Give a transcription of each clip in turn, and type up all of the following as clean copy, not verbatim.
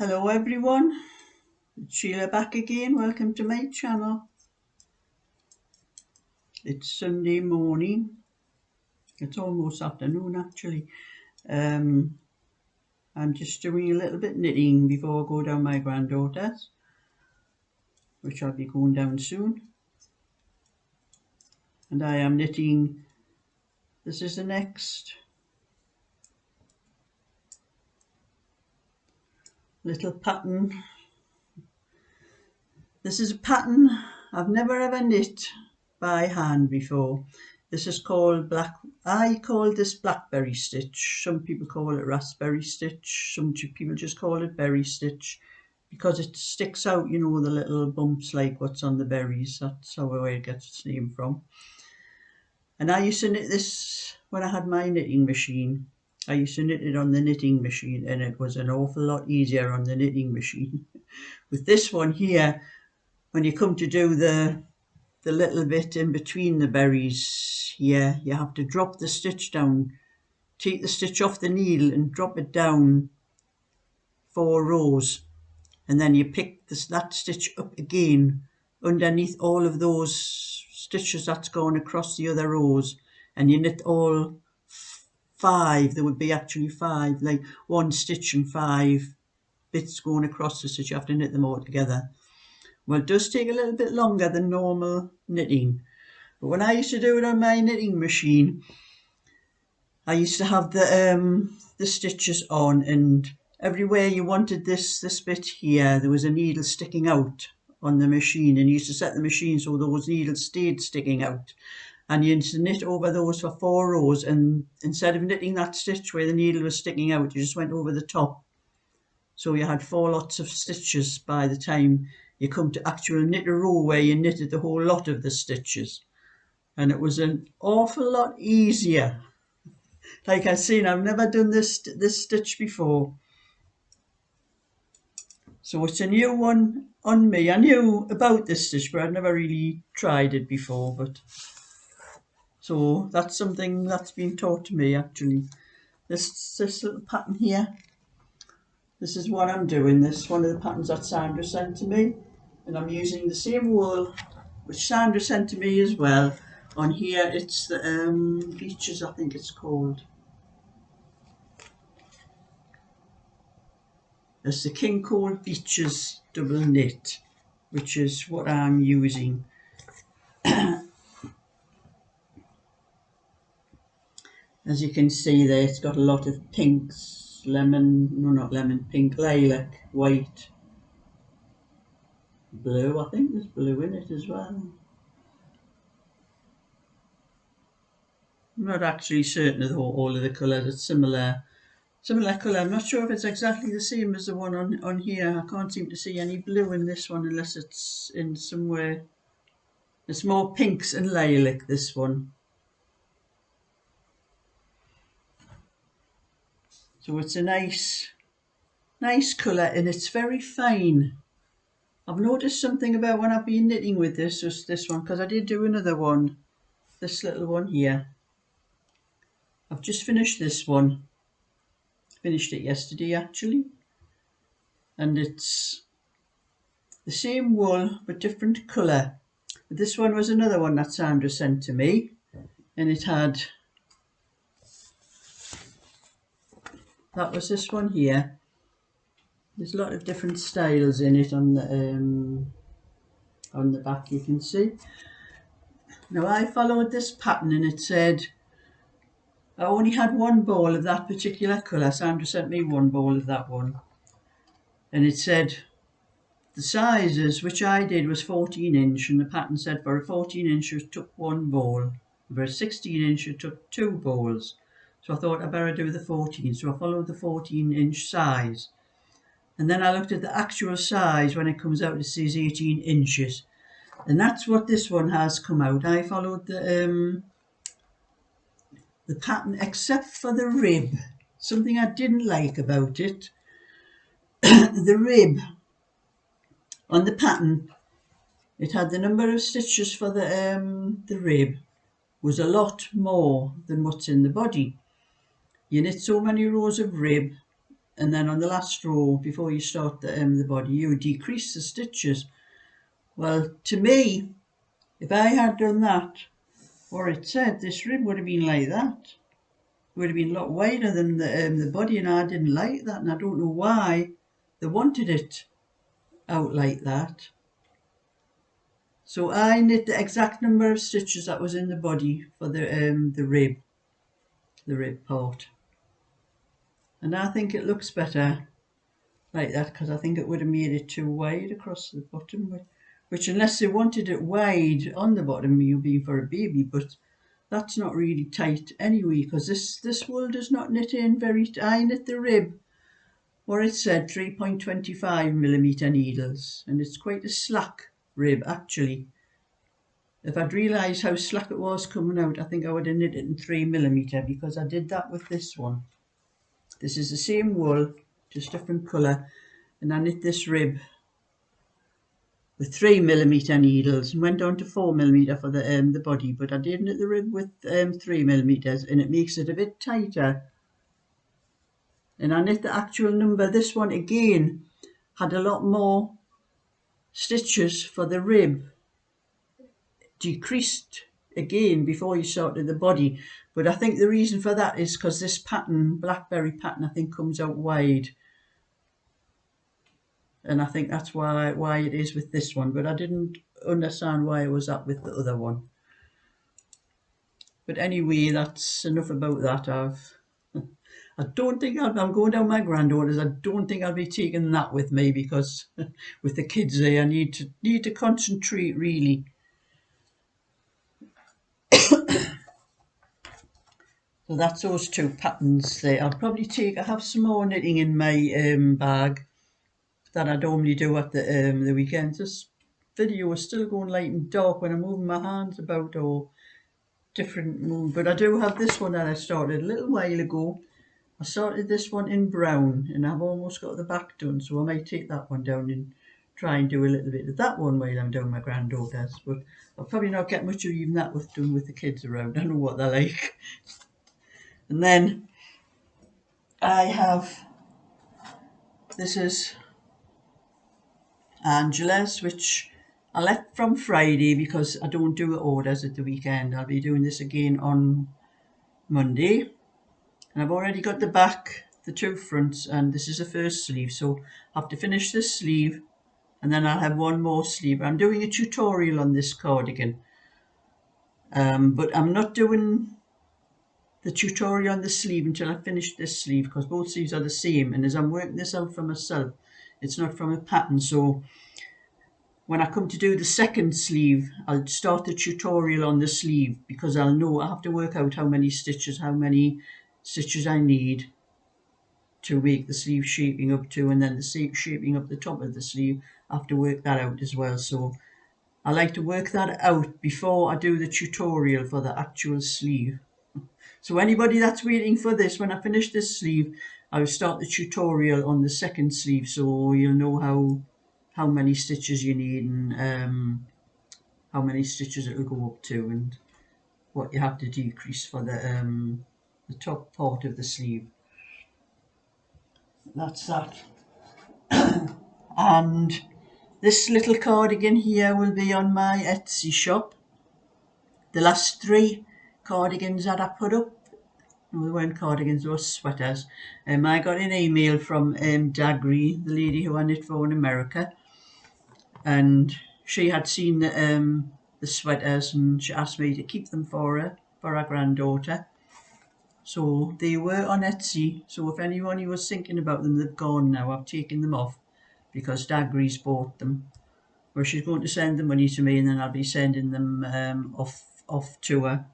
Hello everyone, it's Sheila back again. Welcome to my channel. It's Sunday morning. It's almost afternoon actually. I'm just doing a little bit knitting before I go down my granddaughter's, which I'll be going down soon. And I am knitting, this is the next little pattern. This is a pattern I've never ever knit by hand before. This is called I call this blackberry stitch. Some people call it raspberry stitch. Some people just call it berry stitch because it sticks out, you know, the little bumps like what's on the berries. That's how it gets its name from. And I used to knit this when I had my knitting machine. I used to knit it on the knitting machine, and it was an awful lot easier on the knitting machine. With this one here, when you come to do the little bit in between the berries here, you have to drop the stitch down, take the stitch off the needle and drop it down 4 rows, and then you pick that stitch up again underneath all of those stitches that's going across the other rows, and you knit all 5. There would be actually 5, like 1 stitch and 5 bits going across the stitch. You have to knit them all together. Well, it does take a little bit longer than normal knitting. But when I used to do it on my knitting machine, I used to have the stitches on, and everywhere you wanted this bit here, there was a needle sticking out on the machine, and you used to set the machine so those needles stayed sticking out. And you used to knit over those for 4 rows, and instead of knitting that stitch where the needle was sticking out, you just went over the top. So you had 4 lots of stitches by the time you come to actual knit a row where you knitted the whole lot of the stitches. And it was an awful lot easier. Like I said, I've never done this stitch before. So it's a new one on me. I knew about this stitch, but I'd never really tried it before. So that's something that's been taught to me actually. This little pattern here. This is what I'm doing. This is one of the patterns that Sandra sent to me. And I'm using the same wool which Sandra sent to me as well. On here it's the Beaches, I think it's called. It's the King Cole Beaches double knit, which is what I'm using. As you can see there, it's got a lot of pinks, pink, lilac, white, blue. I think there's blue in it as well. I'm not actually certain of all of the colours. It's similar colour. I'm not sure if it's exactly the same as the one on here. I can't seem to see any blue in this one unless it's in somewhere. It's more pinks and lilac, this one. So it's a nice colour, and it's very fine. I've noticed something about when I've been knitting with this one, because I did do another one, this little one here. I've just finished this one. Finished it yesterday actually. And it's the same wool but different colour. This one was another one that Sandra sent to me, and it had, that was this one here. There's a lot of different styles in it on the back, you can see. Now I followed this pattern, and it said I only had 1 ball of that particular colour. Sandra sent me 1 ball of that one, and it said the sizes, which I did, was 14-inch, and the pattern said for a 14-inch it took 1 ball, for a 16-inch it took 2 balls. So I thought I better do the 14, so I followed the 14-inch size. And then I looked at the actual size. When it comes out, it says 18 inches. And that's what this one has come out. I followed the pattern except for the rib. Something I didn't like about it. The rib on the pattern, it had the number of stitches for the rib was a lot more than what's in the body. You knit so many rows of rib, and then on the last row before you start the body you decrease the stitches. Well, to me, if I had done that, or it said this rib would have been like that. It would have been a lot wider than the body, and I didn't like that, and I don't know why they wanted it out like that. So I knit the exact number of stitches that was in the body for the rib part, and I think it looks better like that because I think it would have made it too wide across the bottom, which unless they wanted it wide on the bottom, you'd be for a baby, but that's not really tight anyway because this wool does not knit in very. I knit the rib where it said 3.25mm needles, and it's quite a slack rib actually. If I'd realised how slack it was coming out, I think I would have knit it in 3mm because I did that with this one. This is the same wool, just different colour, and I knit this rib with 3mm needles and went on to 4mm for the body, but I did knit the rib with 3mm, and it makes it a bit tighter. And I knit the actual number. This one again had a lot more stitches for the rib, decreased again before you started the body, but I think the reason for that is because this pattern, blackberry pattern, I think comes out wide, and I think that's why it is with this one, but I didn't understand why it was that with the other one. But anyway, that's enough about that. I don't think I'm going down my granddaughter's. I don't think I'll be taking that with me because with the kids there, I need to concentrate really. So that's those two patterns there. I'll probably I have some more knitting in my bag that I normally do at the weekends. This video is still going light and dark when I'm moving my hands about or different move, but I do have this one that I started a little while ago. I started this one in brown and I've almost got the back done, so I might take that one down and try and do a little bit of that one while I'm doing my granddaughter's, but I'll probably not get much of even that with doing with the kids around. I know what they're like. And then I have, this is Angela's, which I left from Friday because I don't do orders at the weekend. I'll be doing this again on Monday. And I've already got the back, the two fronts, and this is the first sleeve. So I have to finish this sleeve and then I'll have one more sleeve. I'm doing a tutorial on this cardigan. But I'm not doing the tutorial on the sleeve until I finish this sleeve because both sleeves are the same, and as I'm working this out for myself, it's not from a pattern. So when I come to do the second sleeve, I'll start the tutorial on the sleeve because I'll know I have to work out how many stitches I need to make the sleeve shaping up to, and then the shaping up the top of the sleeve. I have to work that out as well. So I like to work that out before I do the tutorial for the actual sleeve. So anybody that's waiting for this, when I finish this sleeve, I'll start the tutorial on the second sleeve, so you'll know how many stitches you need and how many stitches it'll go up to and what you have to decrease for the top part of the sleeve. That's that. And this little cardigan here will be on my Etsy shop. The last 3 cardigans that I put up, no, they weren't cardigans, they were sweaters. I got an email from Dagri, the lady who I knit for in America, and she had seen the sweaters and she asked me to keep them for her granddaughter. So they were on Etsy, so if anyone was thinking about them, they've gone now. I've taken them off because Dagri's bought them. Where she's going to send the money to me and then I'll be sending them off to her.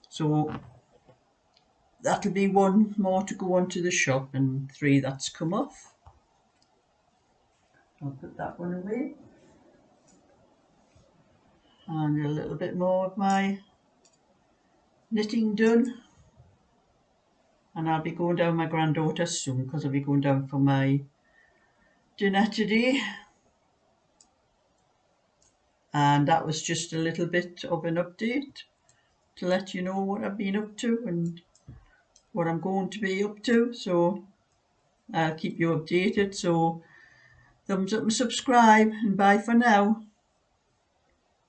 So that'll be 1 more to go onto the shop and 3 that's come off. I'll put that one away. And a little bit more of my knitting done. And I'll be going down my granddaughter soon because I'll be going down for my dinner today. And that was just a little bit of an update to let you know what I've been up to and what I'm going to be up to. So I'll keep you updated. So thumbs up and subscribe, and bye for now.